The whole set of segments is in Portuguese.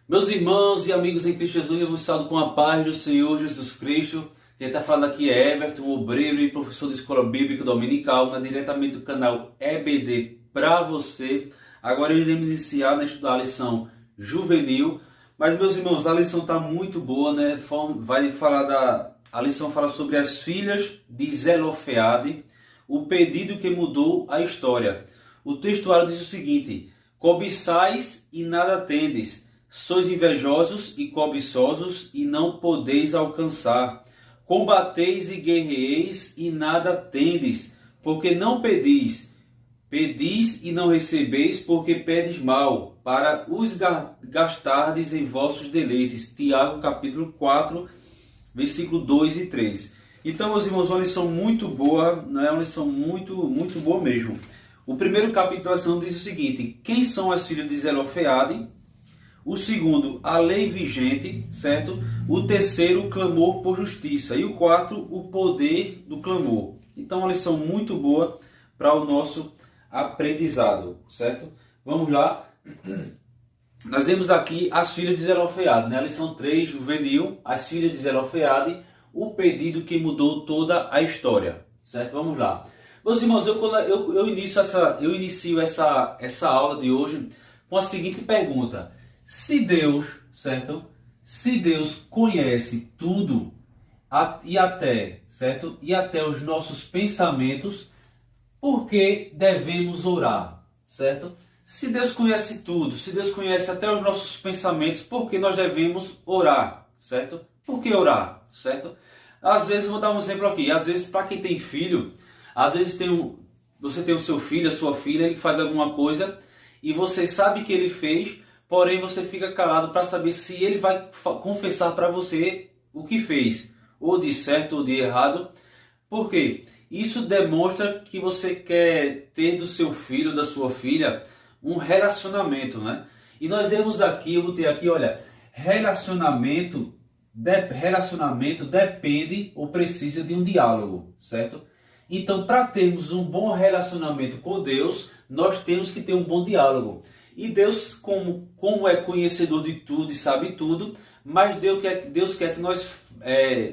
Meus irmãos e amigos em Cristo Jesus, eu vos saúdo com a paz do Senhor Jesus Cristo. Quem está falando aqui é Everton, obreiro e professor de Escola Bíblica Dominical, diretamente do canal EBD para você. Agora iremos iniciar a estudar a lição juvenil. Mas, meus irmãos, a lição está muito boa, né? A lição fala sobre as filhas de Zelofeade, o pedido que mudou a história. O textuário diz o seguinte: cobiçais e nada tendes. Sois invejosos e cobiçosos e não podeis alcançar. Combateis e guerreeis e nada tendes, porque não pedis. Pedis e não recebeis, porque pedes mal, para os gastardes em vossos deleites. Tiago capítulo 4, versículo 2 e 3. Então, meus irmãos, uma lição muito boa, não é uma lição muito boa mesmo. O primeiro capítulo da lição diz o seguinte: quem são as filhas de Zelofeade? O segundo, a lei vigente, certo? O terceiro, o clamor por justiça. E o quarto, o poder do clamor. Então, uma lição muito boa para o nosso aprendizado, certo? Vamos lá. Nós vemos aqui as filhas de Zelofeade, né? A lição 3, juvenil, as filhas de Zelofeade, o pedido que mudou toda a história, certo? Vamos lá. Meus irmãos, eu inicio essa aula de hoje com a seguinte pergunta: se Deus, certo? Se Deus conhece tudo certo? E até os nossos pensamentos, por que devemos orar, certo? Se Deus conhece tudo, se Deus conhece até os nossos pensamentos, por que nós devemos orar, certo? Por que orar, certo? Às vezes, vou dar um exemplo aqui, às vezes para quem tem filho, às vezes você tem o seu filho, a sua filha, ele faz alguma coisa e você sabe que ele fez, porém você fica calado para saber se ele vai confessar para você o que fez, ou de certo ou de errado. Por quê? Isso demonstra que você quer ter do seu filho, da sua filha, um relacionamento, né? E nós vemos aqui, eu botei aqui, olha, relacionamento depende ou precisa de um diálogo, certo? Então, para termos um bom relacionamento com Deus, nós temos que ter um bom diálogo. E Deus, como é conhecedor de tudo e sabe tudo, mas Deus quer que nós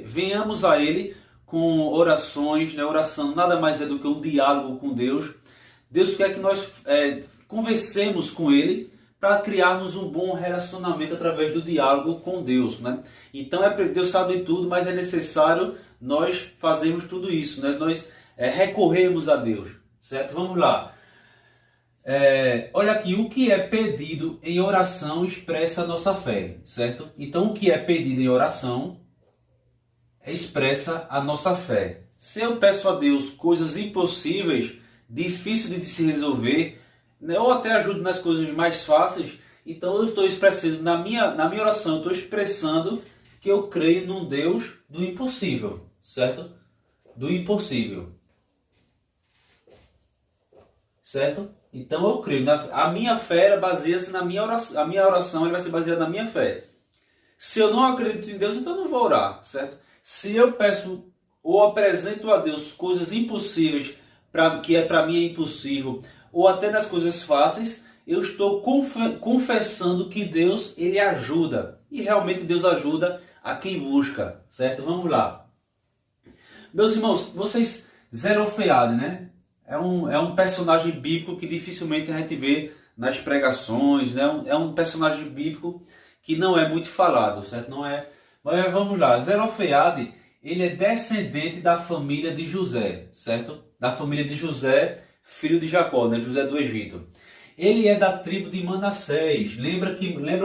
venhamos a Ele com orações, né? Oração nada mais é do que um diálogo com Deus. Deus quer que nós conversemos com Ele para criarmos um bom relacionamento através do diálogo com Deus, né? Então, Deus sabe tudo, mas é necessário nós fazermos tudo isso, né? Nós recorrermos a Deus, certo? Vamos lá. Olha aqui, o que é pedido em oração expressa a nossa fé, certo? Então, o que é pedido em oração expressa a nossa fé. Se eu peço a Deus coisas impossíveis, difíceis de se resolver, né, ou até ajudo nas coisas mais fáceis, então eu estou expressando, na minha oração, eu estou expressando que eu creio num Deus do impossível, certo? Do impossível. Certo? Então eu creio. A minha fé baseia-se na minha oração. A minha oração vai ser baseada na minha fé. Se eu não acredito em Deus, então eu não vou orar, certo? Se eu peço ou apresento a Deus coisas impossíveis, que para mim é impossível, ou até nas coisas fáceis, eu estou confessando que Deus, Ele ajuda. E realmente Deus ajuda a quem busca, certo? Vamos lá. Meus irmãos, vocês, Zelofeade, né? É um personagem bíblico que dificilmente a gente vê nas pregações, né? É um personagem bíblico que não é muito falado, certo? Não é. Mas vamos lá. Zelofeade, ele é descendente da família de José, certo? Da família de José, filho de Jacó, né? José do Egito. Ele é da tribo de Manassés. Lembram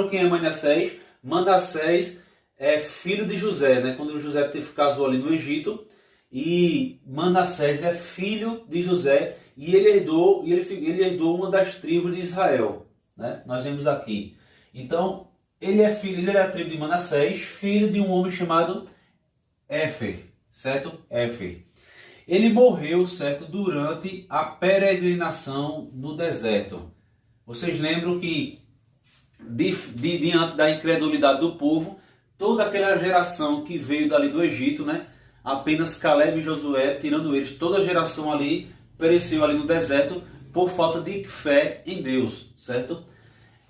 quem é Manassés? Manassés é filho de José, né? Quando José casou ali no Egito. E Manassés é filho de José e ele herdou uma das tribos de Israel, né? Nós vemos aqui. Então, ele é da tribo de Manassés, filho de um homem chamado Éfer, certo? Éfer. Ele morreu, certo, durante a peregrinação no deserto. Vocês lembram que diante da incredulidade do povo, toda aquela geração que veio dali do Egito, né? Apenas Caleb e Josué, tirando eles, toda a geração ali pereceu ali no deserto por falta de fé em Deus, certo?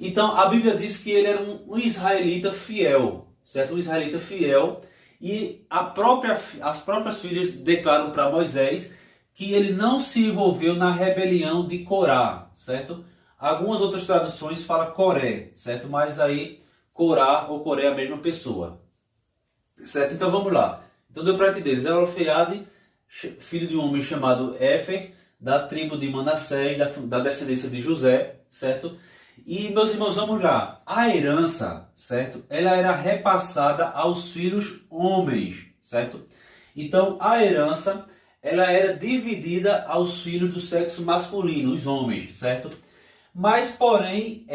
Então a Bíblia diz que ele era um israelita fiel, certo? Um israelita fiel, e as próprias filhas declaram para Moisés que ele não se envolveu na rebelião de Corá, certo? Algumas outras traduções falam Coré, certo? Mas aí Corá ou Coré é a mesma pessoa, certo? Então vamos lá. Então deu para entender, Zelofeade, filho de um homem chamado Éfer, da tribo de Manassés, da descendência de José, certo? E, meus irmãos, vamos lá. A herança, certo? Ela era repassada aos filhos homens, certo? Então, a herança, ela era dividida aos filhos do sexo masculino, os homens, certo? Mas, porém,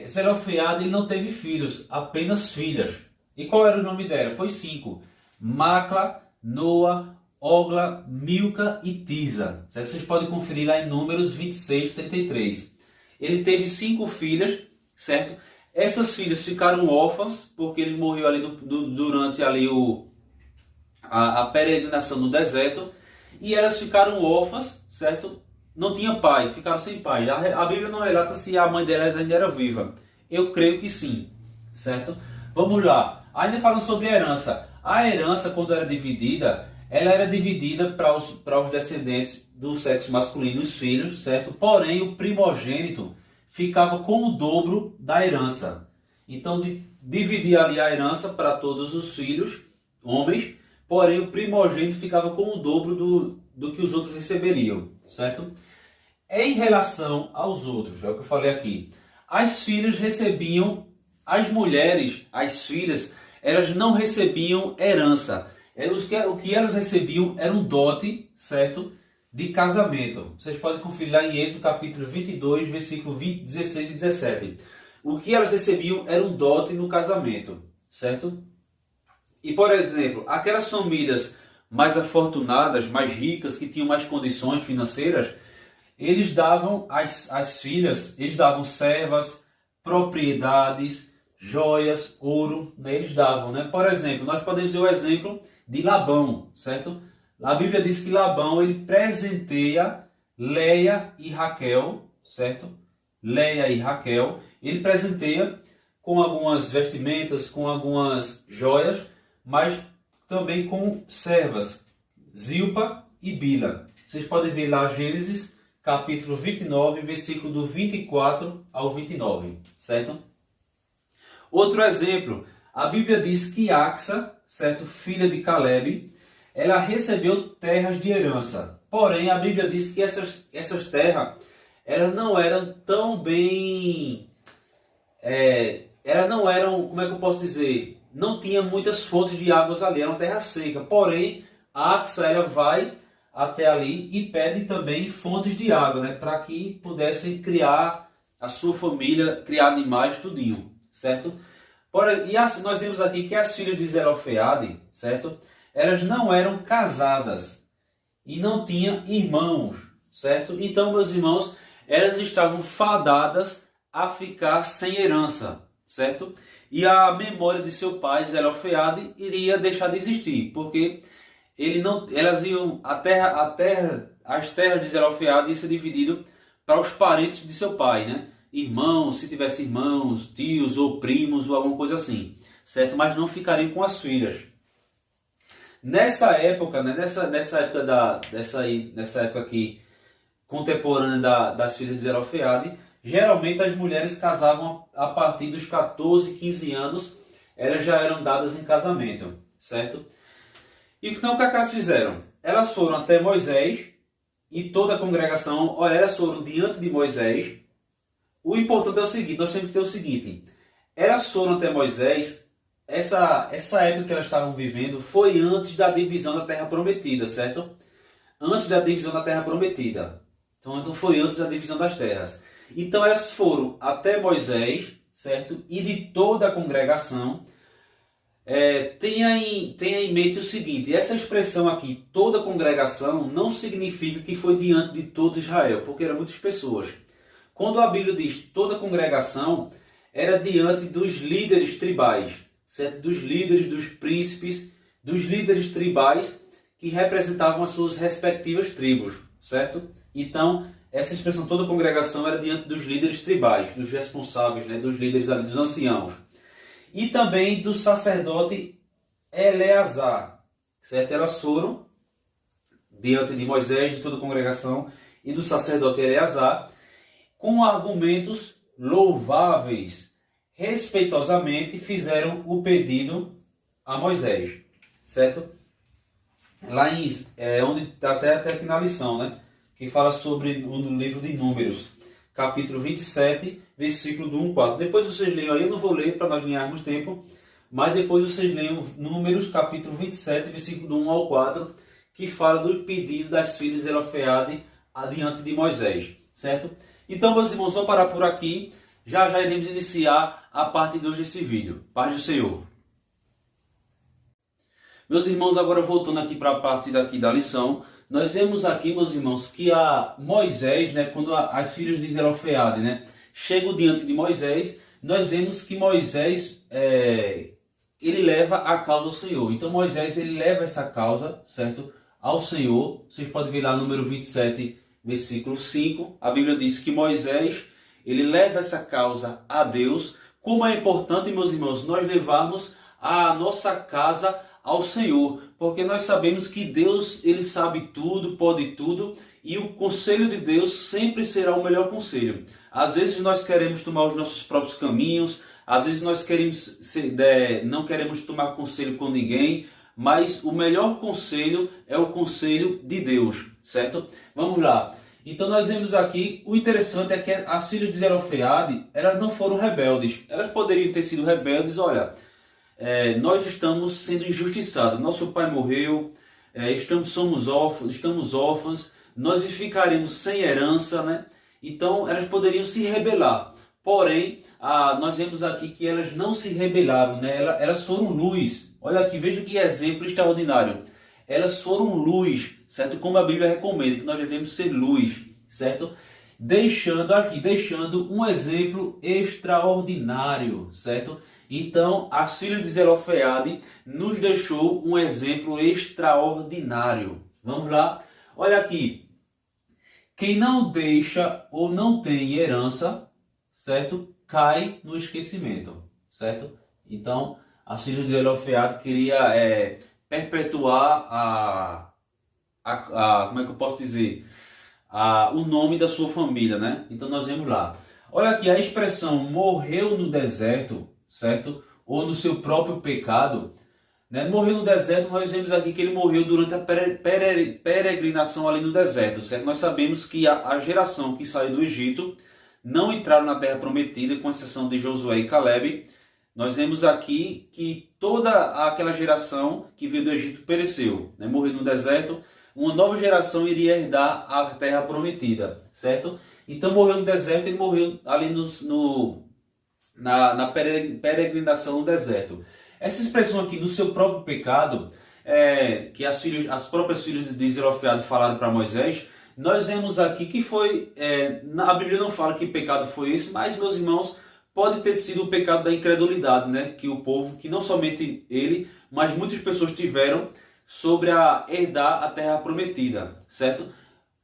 Zelofeade ele não teve filhos, apenas filhas. E qual era o nome dela? Foi 5. Macla, Noa, Ogla, Milca e Tisa. Certo? Vocês podem conferir lá em Números 26, 33. Ele teve 5 filhas, certo? Essas filhas ficaram órfãs, porque ele morreu ali durante ali a peregrinação no deserto. E elas ficaram órfãs, certo? Não tinha pai, ficaram sem pai. A Bíblia não relata se a mãe delas ainda era viva. Eu creio que sim, certo? Vamos lá. Ainda falando sobre a herança. A herança, quando era dividida, ela era dividida para os descendentes do sexo masculino, os filhos, certo? Porém, o primogênito ficava com o dobro da herança. Então, dividia ali a herança para todos os filhos, homens, porém o primogênito ficava com o dobro do que os outros receberiam, certo? Em relação aos outros, é o que eu falei aqui, as filhas recebiam, as mulheres, as filhas, elas não recebiam herança. O que elas recebiam era um dote, certo? De casamento. Vocês podem conferir lá em Êxodo capítulo 22, versículo 16 e 17. O que elas recebiam era um dote no casamento, certo? E, por exemplo, aquelas famílias mais afortunadas, mais ricas, que tinham mais condições financeiras, eles davam às filhas, eles davam servas, propriedades, joias, ouro, né? Eles davam, né? Por exemplo, nós podemos ver o exemplo de Labão, certo? A Bíblia diz que Labão ele presenteia Leia e Raquel, certo? Leia e Raquel, ele presenteia com algumas vestimentas, com algumas joias, mas também com servas, Zilpa e Bila. Vocês podem ver lá Gênesis, capítulo 29, versículo do 24 ao 29, certo? Outro exemplo, a Bíblia diz que Axa, certo, filha de Caleb, ela recebeu terras de herança. Porém, a Bíblia diz que essas terras, elas não eram tão bem... elas não eram, como é que eu posso dizer? Não tinha muitas fontes de águas ali, era uma terra seca. Porém, a Axa, ela vai até ali e pede também fontes de água, né? Para que pudessem criar a sua família, criar animais, tudinho, certo? Nós vemos aqui que as filhas de Zelofeade, certo? Elas não eram casadas e não tinham irmãos, certo? Então, meus irmãos, elas estavam fadadas a ficar sem herança, certo? E a memória de seu pai, Zelofeade, iria deixar de existir, porque elas iam as terras de Zelofeade iam ser divididas para os parentes de seu pai, né? Irmãos, se tivesse irmãos, tios ou primos ou alguma coisa assim, certo? Mas não ficariam com as filhas. Nessa época, né, nessa época aqui contemporânea das filhas de Zelofeade, geralmente as mulheres casavam a partir dos 14, 15 anos, elas já eram dadas em casamento, certo? E então o que elas fizeram? Elas foram até Moisés e toda a congregação, olha, elas foram diante de Moisés. O importante é o seguinte, nós temos que ter o seguinte, elas foram até Moisés. Essa época que elas estavam vivendo foi antes da divisão da Terra Prometida, certo? Antes da divisão da Terra Prometida. Então foi antes da divisão das terras. Então elas foram até Moisés, certo? E de toda a congregação. Tenha em mente o seguinte, essa expressão aqui, toda a congregação, não significa que foi diante de todo Israel, porque eram muitas pessoas. Quando a Bíblia diz toda a congregação, era diante dos líderes tribais, certo? Dos líderes, dos príncipes, dos líderes tribais que representavam as suas respectivas tribos, certo? Então, essa expressão toda a congregação era diante dos líderes tribais, dos responsáveis, né, dos líderes ali, dos anciãos. E também do sacerdote Eleazar, certo? Elas foram diante de Moisés, de toda a congregação e do sacerdote Eleazar, com argumentos louváveis, respeitosamente fizeram o pedido a Moisés, certo? Lá em onde está até aqui na lição, né? Que fala sobre o livro de Números, capítulo 27, versículo do 1 ao 4. Depois vocês leiam aí, eu não vou ler para nós ganharmos tempo, mas depois vocês leiam Números, capítulo 27, versículo do 1 ao 4, que fala do pedido das filhas de Zelofeade adiante de Moisés, certo? Então, meus irmãos, vou parar por aqui. Já iremos iniciar a parte 2 desse vídeo. Paz do Senhor. Meus irmãos, agora voltando aqui para a parte daqui da lição, nós vemos aqui, meus irmãos, que a Moisés, né, quando as filhas de Zelofeade, né, chegam diante de Moisés, nós vemos que Moisés, ele leva a causa ao Senhor. Então Moisés, ele leva essa causa, certo, ao Senhor. Vocês podem ver lá no número 27, versículo 5, a Bíblia diz que Moisés, ele leva essa causa a Deus. Como é importante, meus irmãos, nós levarmos a nossa casa ao Senhor, porque nós sabemos que Deus, ele sabe tudo, pode tudo, e o conselho de Deus sempre será o melhor conselho. Às vezes nós queremos tomar os nossos próprios caminhos, às vezes nós não queremos tomar conselho com ninguém, mas o melhor conselho é o conselho de Deus, certo? Vamos lá. Então nós vemos aqui, o interessante é que as filhas de Zelofeade, elas não foram rebeldes. Elas poderiam ter sido rebeldes, olha, nós estamos sendo injustiçados, nosso pai morreu, estamos órfãos, nós ficaremos sem herança, né? Então elas poderiam se rebelar. Porém, nós vemos aqui que elas não se rebelaram, né? Elas foram luz. Olha aqui, veja que exemplo extraordinário. Elas foram luz, certo? Como a Bíblia recomenda, que nós devemos ser luz, certo? Deixando um exemplo extraordinário, certo? Então, as filhas de Zelofeade nos deixou um exemplo extraordinário. Vamos lá? Olha aqui. Quem não deixa ou não tem herança, certo? Cai no esquecimento, certo? Então, as filhas de Zelofeade queria perpetuar como é que eu posso dizer? O nome da sua família, né? Então, nós vemos lá. Olha aqui, a expressão morreu no deserto, certo? Ou no seu próprio pecado, né? Morreu no deserto, nós vemos aqui que ele morreu durante a peregrinação ali no deserto, certo? Nós sabemos que a geração que saiu do Egito não entraram na terra prometida, com exceção de Josué e Caleb. Nós vemos aqui que toda aquela geração que veio do Egito pereceu, né? Morreu no deserto. Uma nova geração iria herdar a terra prometida, certo? Então morreu no deserto, ele morreu ali na peregrinação no deserto. Essa expressão aqui, no seu próprio pecado, que as próprias filhas de Zelofeade falaram para Moisés, nós vemos aqui que foi, a Bíblia não fala que pecado foi esse, mas, meus irmãos, pode ter sido o pecado da incredulidade, né? Que o povo, que não somente ele, mas muitas pessoas tiveram sobre a herdar a terra prometida, certo?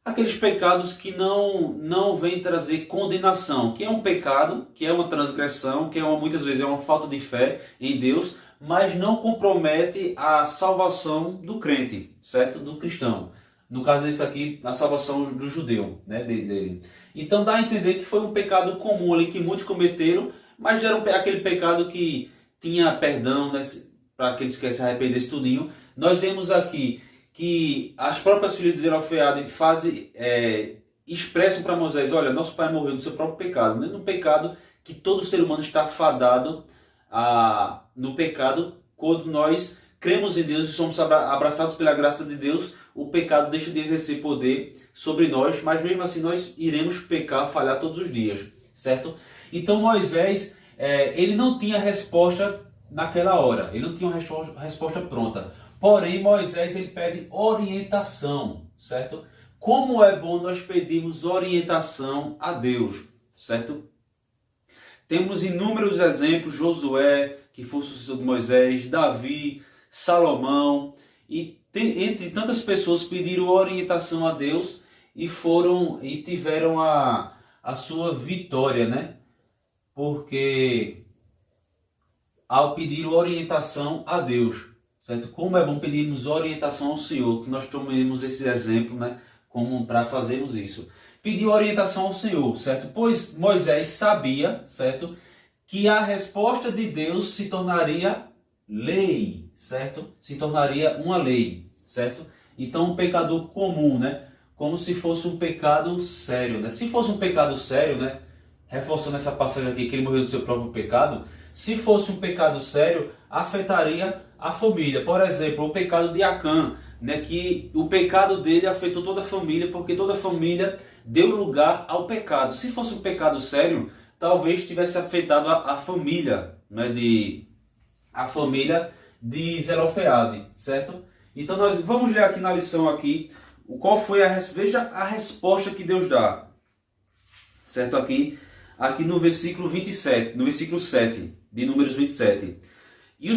Aqueles pecados que não vêm trazer condenação, que é um pecado, que é uma transgressão, que muitas vezes é uma falta de fé em Deus, mas não compromete a salvação do crente, certo? Do cristão. No caso desse aqui, a salvação do judeu, né, dele. Então dá a entender que foi um pecado comum ali, que muitos cometeram, mas era aquele pecado que tinha perdão, né, para aqueles que querem se arrepender tudinho. Nós vemos aqui que as próprias filhas de Zelofeade expressam para Moisés, olha, nosso pai morreu no seu próprio pecado, né? No pecado que todo ser humano está fadado no pecado. Quando nós cremos em Deus e somos abraçados pela graça de Deus, o pecado deixa de exercer poder sobre nós, mas mesmo assim nós iremos pecar, falhar todos os dias, certo? Então Moisés, ele não tinha resposta naquela hora, ele não tinha uma resposta pronta. Porém, Moisés, ele pede orientação, certo? Como é bom nós pedirmos orientação a Deus, certo? Temos inúmeros exemplos, Josué, que foi o sucessor de Moisés, Davi, Salomão, e entre tantas pessoas pediram orientação a Deus, e tiveram a sua vitória, né? Porque ao pedir orientação a Deus, certo? Como é bom pedirmos orientação ao Senhor, que nós tomemos esse exemplo, né? Como para fazermos isso. Pedir orientação ao Senhor, certo? Pois Moisés sabia, certo? Que a resposta de Deus se tornaria lei, certo? Se tornaria uma lei, certo? Então um pecador comum, né? Como se fosse um pecado sério, né? Se fosse um pecado sério, né? Reforçando essa passagem aqui, que ele morreu do seu próprio pecado. Se fosse um pecado sério, afetaria a família. Por exemplo, o pecado de Acã, né? Que o pecado dele afetou toda a família, porque toda a família deu lugar ao pecado. Se fosse um pecado sério, talvez tivesse afetado a família, né? A família de Zelofeade, certo? Então nós vamos ler aqui na lição aqui qual foi veja a resposta que Deus dá, certo? Aqui no versículo 27, no versículo 7 de Números 27. E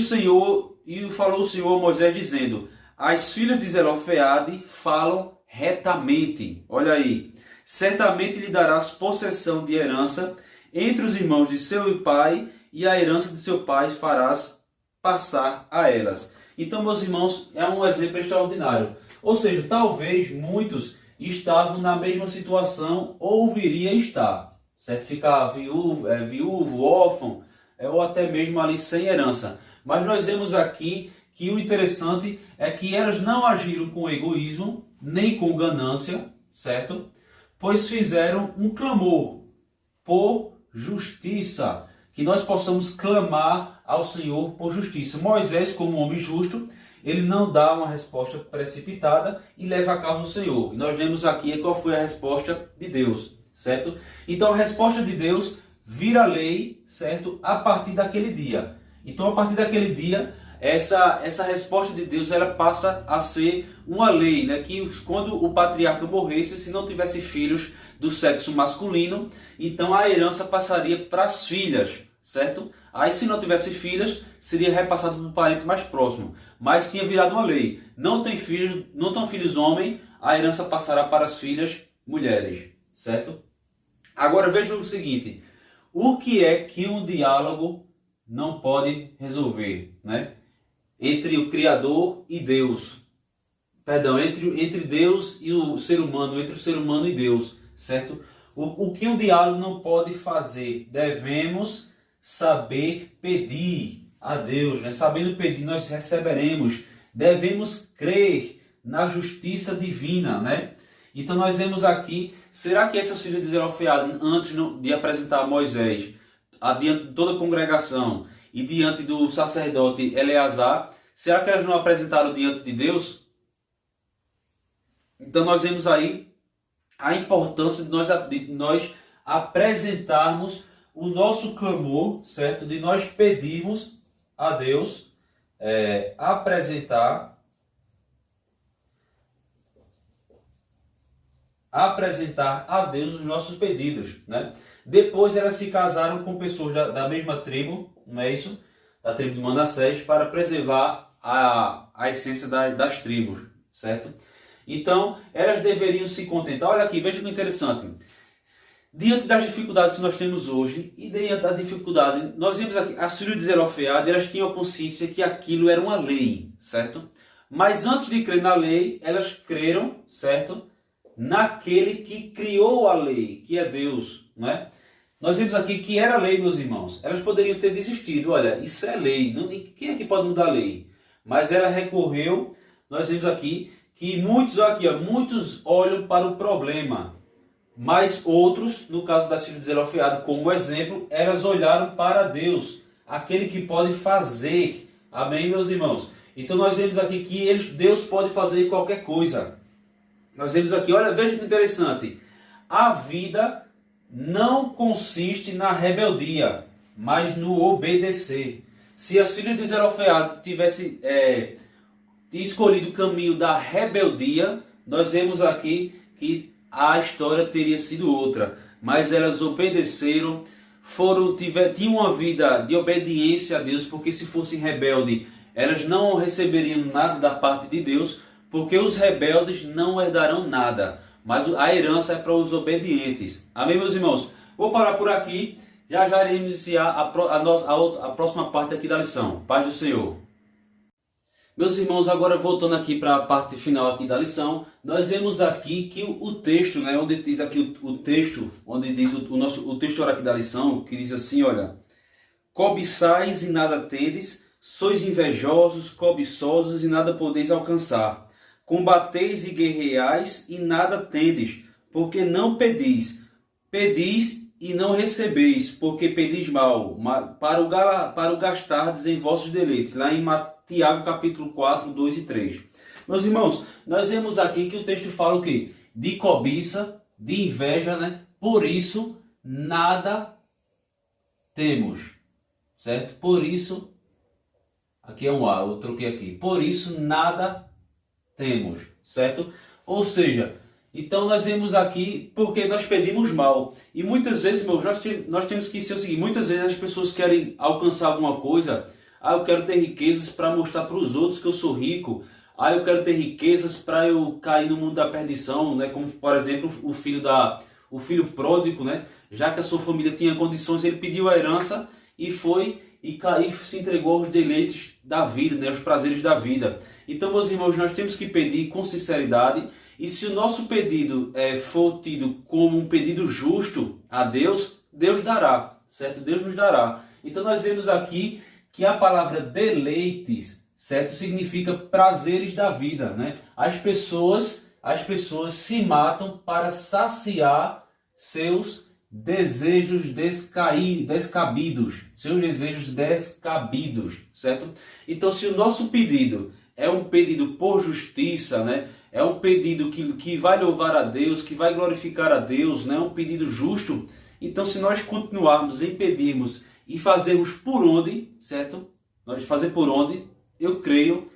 falou o Senhor a Moisés dizendo: as filhas de Zelofeade falam retamente. Olha aí. Certamente lhe darás possessão de herança entre os irmãos de seu pai, e a herança de seu pai farás passar a elas. Então, meus irmãos, é um exemplo extraordinário. Ou seja, talvez muitos estavam na mesma situação ou viriam estar, certo? Ficar viúvo, órfão, ou até mesmo ali sem herança. Mas nós vemos aqui que o interessante é que elas não agiram com egoísmo, nem com ganância, certo? Pois fizeram um clamor por justiça, que nós possamos clamar ao Senhor por justiça. Moisés, como homem justo, ele não dá uma resposta precipitada e leva a causa do Senhor. E nós vemos aqui qual foi a resposta de Deus, certo? Então a resposta de Deus vira lei, certo? A partir daquele dia. Então a partir daquele dia, essa resposta de Deus ela passa a ser uma lei, né? Que quando o patriarca morresse, se não tivesse filhos do sexo masculino, então a herança passaria para as filhas, certo? Aí se não tivesse filhas, seria repassado para o parente mais próximo. Mas tinha virado uma lei. Não tem filhos homem, a herança passará para as filhas mulheres, certo? Agora veja o seguinte, o que é que um diálogo não pode resolver, né? Entre o Criador e Deus. Perdão, entre Deus e o ser humano, entre o ser humano e Deus, certo? O que um diálogo não pode fazer? Devemos saber pedir a Deus, né? Sabendo pedir, nós receberemos. Devemos crer na justiça divina, né? Então nós vemos aqui, será que essas filhas de Zelofeade, antes de apresentar Moisés, diante de toda a congregação e diante do sacerdote Eleazar, será que elas não apresentaram diante de Deus? Então nós vemos aí a importância de nós apresentarmos o nosso clamor, certo? De nós pedirmos a Deus, apresentar a Deus os nossos pedidos, né? Depois elas se casaram com pessoas da mesma tribo, não é isso? Da tribo de Manassés, para preservar a essência das tribos, certo? Então, elas deveriam se contentar. Olha aqui, veja que interessante. Diante das dificuldades que nós temos hoje, e diante da dificuldade, nós vimos aqui, as filhas de Zelofeade, elas tinham a consciência que aquilo era uma lei, certo? Mas antes de crer na lei, elas creram, certo? Naquele que criou a lei, que é Deus, não é? Nós vimos aqui que era lei, meus irmãos. Elas poderiam ter desistido, olha, isso é lei, quem é que pode mudar a lei? Mas ela recorreu, nós vimos aqui, que muitos olham para o problema, mas outros, no caso das filhas de Zelofeade, como exemplo, elas olharam para Deus, aquele que pode fazer. Amém, meus irmãos? Então nós vemos aqui que Deus pode fazer qualquer coisa. Nós vemos aqui, olha, veja que interessante. A vida não consiste na rebeldia, mas no obedecer. Se as filhas de Zelofeade tivessem escolhido o caminho da rebeldia, nós vemos aqui que a história teria sido outra. Mas elas obedeceram, tinham uma vida de obediência a Deus, porque se fossem rebeldes, elas não receberiam nada da parte de Deus, porque os rebeldes não herdarão nada. mas a herança é para os obedientes. Amém, meus irmãos? Vou parar por aqui, já iremos iniciar a próxima parte aqui da lição. Paz do Senhor. Meus irmãos, agora voltando aqui para a parte final aqui da lição, nós vemos aqui que o texto, né, onde diz aqui o texto, onde diz o texto aqui da lição, que diz assim, olha: cobiçais e nada tendes, sois invejosos, cobiçosos e nada podeis alcançar. Combateis e guerreais e nada tendes, porque não pedis. Pedis e não recebeis, porque pedis mal, para o gastardes em vossos deleites. Lá em Tiago capítulo 4, 2 e 3. Meus irmãos, nós vemos aqui que o texto fala o quê? De cobiça, de inveja, né? Por isso, nada temos. Certo? Por isso, aqui é um A, eu troquei aqui. Por isso, nada temos. Certo? Ou seja, então nós vemos aqui porque nós pedimos mal. E muitas vezes, meus, nós temos que ser o seguinte: muitas vezes as pessoas querem alcançar alguma coisa. Eu quero ter riquezas para mostrar para os outros que eu sou rico. Eu quero ter riquezas para eu cair no mundo da perdição, né? Como, por exemplo, o filho pródigo, né? Já que a sua família tinha condições, ele pediu a herança e foi e se entregou aos deleites da vida, né? Aos prazeres da vida. Então, meus irmãos, nós temos que pedir com sinceridade. E se o nosso pedido for tido como um pedido justo a Deus, Deus dará, certo? Deus nos dará. Então, nós vemos aqui que a palavra deleites, certo, significa prazeres da vida, né? As pessoas se matam para saciar seus desejos descabidos, certo? Então, se o nosso pedido é um pedido por justiça, né? É um pedido que vai louvar a Deus, que vai glorificar a Deus, né? Um pedido justo. Então, se nós continuarmos em pedirmos e fazermos por onde, certo? Nós fazer por onde, eu creio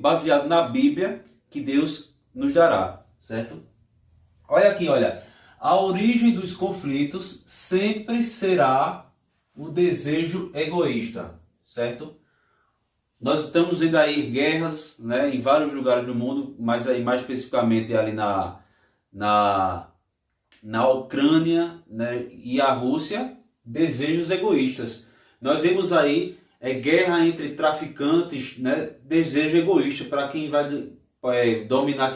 baseado na Bíblia, que Deus nos dará, certo? Olha aqui, olha. A origem dos conflitos sempre será o desejo egoísta, certo? Nós estamos vendo aí guerras, né, em vários lugares do mundo, mas aí mais especificamente ali na Ucrânia, né, e a Rússia, desejos egoístas. Nós vemos aí guerra entre traficantes, né, desejo egoísta para quem vai dominar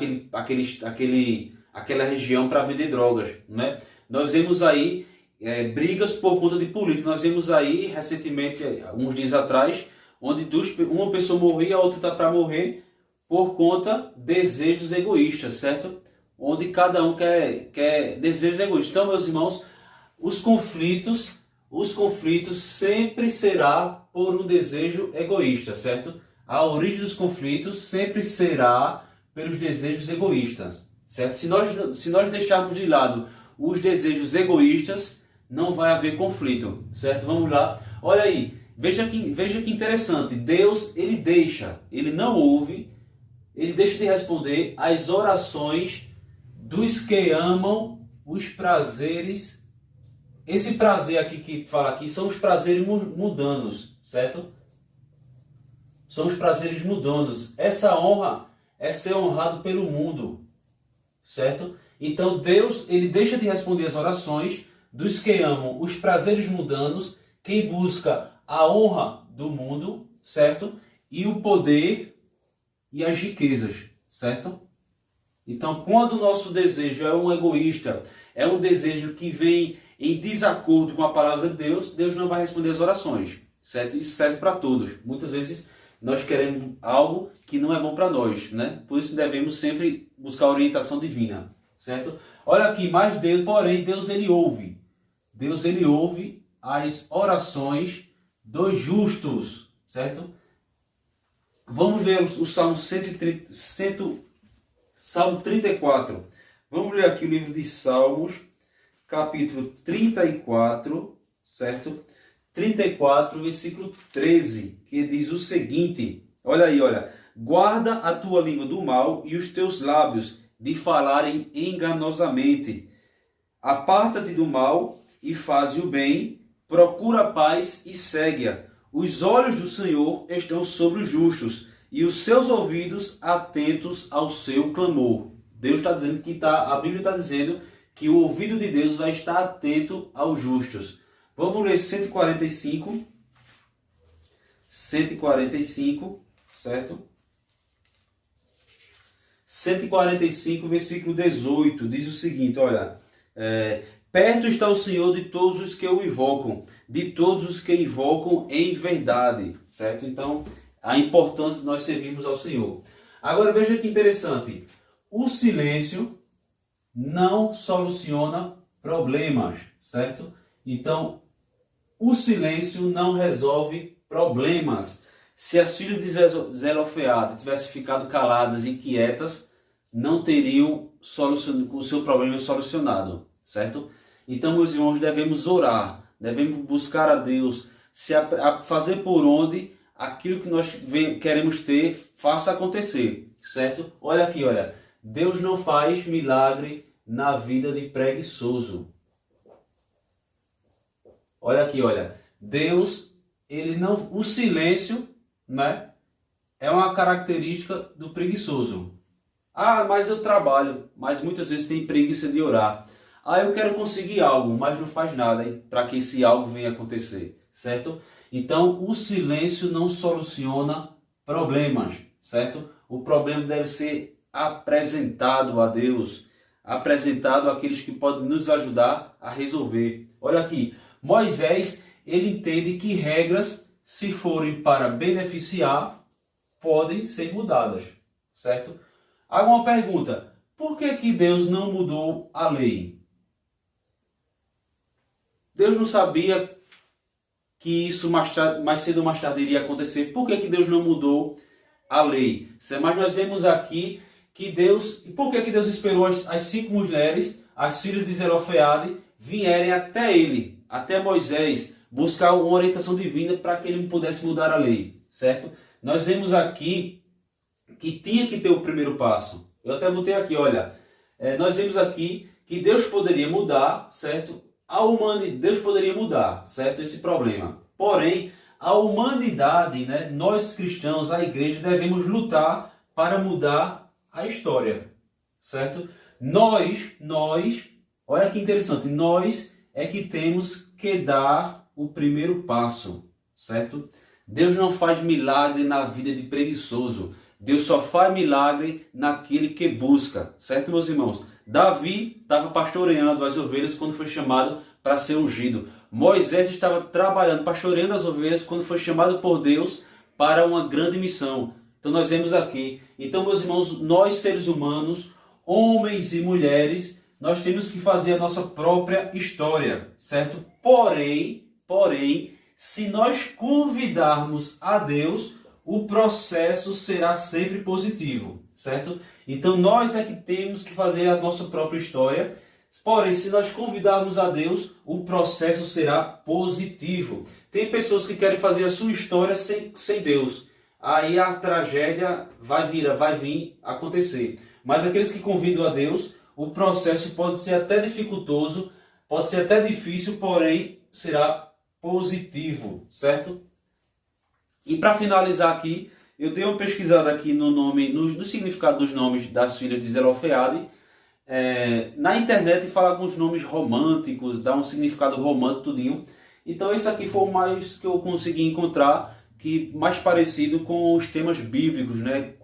aquela região para vender drogas, né? Nós vemos aí brigas por conta de política. Nós vemos aí recentemente, uns dias atrás, onde uma pessoa morria, a outra está para morrer por conta de desejos egoístas, certo? Onde cada um quer desejos egoístas. Então, meus irmãos, os conflitos sempre será por um desejo egoísta, certo? A origem dos conflitos sempre será pelos desejos egoístas, certo? Se nós deixarmos de lado os desejos egoístas, não vai haver conflito, certo? Vamos lá. Olha aí. Veja que interessante, Deus, ele não ouve, ele deixa de responder às orações dos que amam os prazeres. Esse prazer aqui que fala aqui são os prazeres mundanos, certo? São os prazeres mundanos. Essa honra é ser honrado pelo mundo, certo? Então Deus, ele deixa de responder às orações dos que amam os prazeres mundanos, quem busca a honra do mundo, certo? E o poder e as riquezas, certo? Então, quando o nosso desejo é um egoísta, é um desejo que vem em desacordo com a palavra de Deus, Deus não vai responder as orações, certo? Isso serve para todos. Muitas vezes nós queremos algo que não é bom para nós, né? Por isso devemos sempre buscar a orientação divina, certo? Olha aqui, mas Deus, porém, Deus ele ouve. Deus ele ouve as orações dos justos, certo? Vamos ler o Salmo 34. Vamos ler aqui o livro de Salmos, capítulo 34, certo? 34, versículo 13, que diz o seguinte. Olha aí, olha. Guarda a tua língua do mal e os teus lábios de falarem enganosamente. Aparta-te do mal e faze o bem, procura a paz e segue-a. Os olhos do Senhor estão sobre os justos, e os seus ouvidos atentos ao seu clamor. Deus está dizendo que a Bíblia está dizendo que o ouvido de Deus vai estar atento aos justos. Vamos ler 145. 145, certo? 145, versículo 18, diz o seguinte, olha, perto está o Senhor de todos os que o invocam, de todos os que invocam em verdade, certo? Então, a importância de nós servirmos ao Senhor. Agora, veja que interessante, o silêncio não soluciona problemas, certo? Então, o silêncio não resolve problemas. Se as filhas de Zelofeade tivessem ficado caladas e quietas, não teriam o seu problema solucionado, certo? Então, meus irmãos, devemos orar, devemos buscar a Deus, fazer por onde aquilo que nós queremos ter, faça acontecer, certo? Olha aqui, olha, Deus não faz milagre na vida de preguiçoso. Olha aqui, olha, Deus, ele não, o silêncio, né, é uma característica do preguiçoso. Ah, mas eu trabalho, mas muitas vezes tem preguiça de orar. Ah, eu quero conseguir algo, mas não faz nada para que esse algo venha acontecer, certo? Então, o silêncio não soluciona problemas, certo? O problema deve ser apresentado a Deus, apresentado àqueles que podem nos ajudar a resolver. Olha aqui, Moisés, ele entende que regras, se forem para beneficiar, podem ser mudadas, certo? Agora uma pergunta, por que Deus não mudou a lei? Deus não sabia que isso mais cedo ou mais tarde iria acontecer. Por que Deus não mudou a lei? Mas nós vemos aqui que Deus... Por que Deus esperou as 5 mulheres, as filhas de Zelofeade, vierem até ele, até Moisés, buscar uma orientação divina para que ele pudesse mudar a lei, certo? Nós vemos aqui que tinha que ter o primeiro passo. Eu até botei aqui, olha, nós vemos aqui que Deus poderia mudar, certo? Deus poderia mudar, certo? Esse problema. Porém, a humanidade, né? Nós cristãos, a igreja, devemos lutar para mudar a história, certo? Nós, olha que interessante, nós é que temos que dar o primeiro passo, certo? Deus não faz milagre na vida de preguiçoso. Deus só faz milagre naquele que busca, certo, meus irmãos? Davi estava pastoreando as ovelhas quando foi chamado para ser ungido. Moisés estava trabalhando, pastoreando as ovelhas quando foi chamado por Deus para uma grande missão. Então nós vemos aqui. Então, meus irmãos, nós seres humanos, homens e mulheres, nós temos que fazer a nossa própria história, certo? Porém, se nós convidarmos a Deus, o processo será sempre positivo, certo? Então nós é que temos que fazer a nossa própria história. Porém, se nós convidarmos a Deus, o processo será positivo. Tem pessoas que querem fazer a sua história sem Deus. Aí a tragédia vai vir acontecer. Mas aqueles que convidam a Deus, o processo pode ser até dificultoso, pode ser até difícil, porém será positivo, certo? E para finalizar aqui, eu dei uma pesquisada aqui no significado dos nomes das filhas de Zelofeade. Na internet fala alguns nomes românticos, dá um significado romântico, tudinho. Então esse aqui foi o mais que eu consegui encontrar, que mais parecido com os temas bíblicos, né?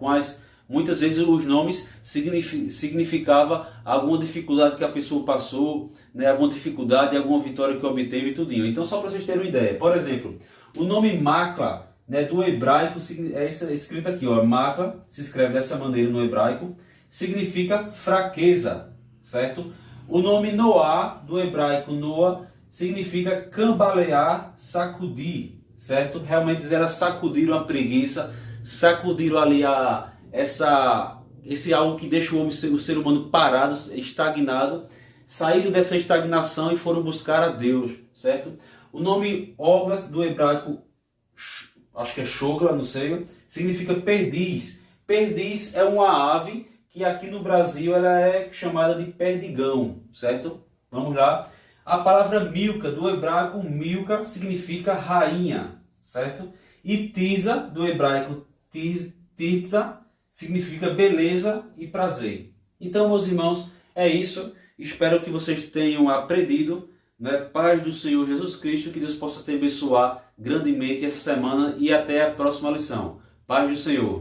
Muitas vezes os nomes significava alguma dificuldade que a pessoa passou, né? Alguma dificuldade, alguma vitória que obteve e tudinho. Então só para vocês terem uma ideia. Por exemplo, o nome Macla, né, do hebraico, é escrito aqui, ó, Macla, se escreve dessa maneira no hebraico, significa fraqueza, certo? O nome Noá, do hebraico Noa, significa cambalear, sacudir, certo? Realmente era sacudir uma preguiça, sacudir ali esse algo que deixa o ser humano parado, estagnado, saíram dessa estagnação e foram buscar a Deus, certo? O nome Oglas, do hebraico, acho que é Shogla, não sei, significa perdiz. Perdiz é uma ave que aqui no Brasil ela é chamada de perdigão, certo? Vamos lá. A palavra Milca, do hebraico Milca, significa rainha, certo? E Tisa, do hebraico Tirza significa beleza e prazer. Então, meus irmãos, é isso. Espero que vocês tenham aprendido, né? Paz do Senhor Jesus Cristo, que Deus possa te abençoar grandemente essa semana e até a próxima lição. Paz do Senhor.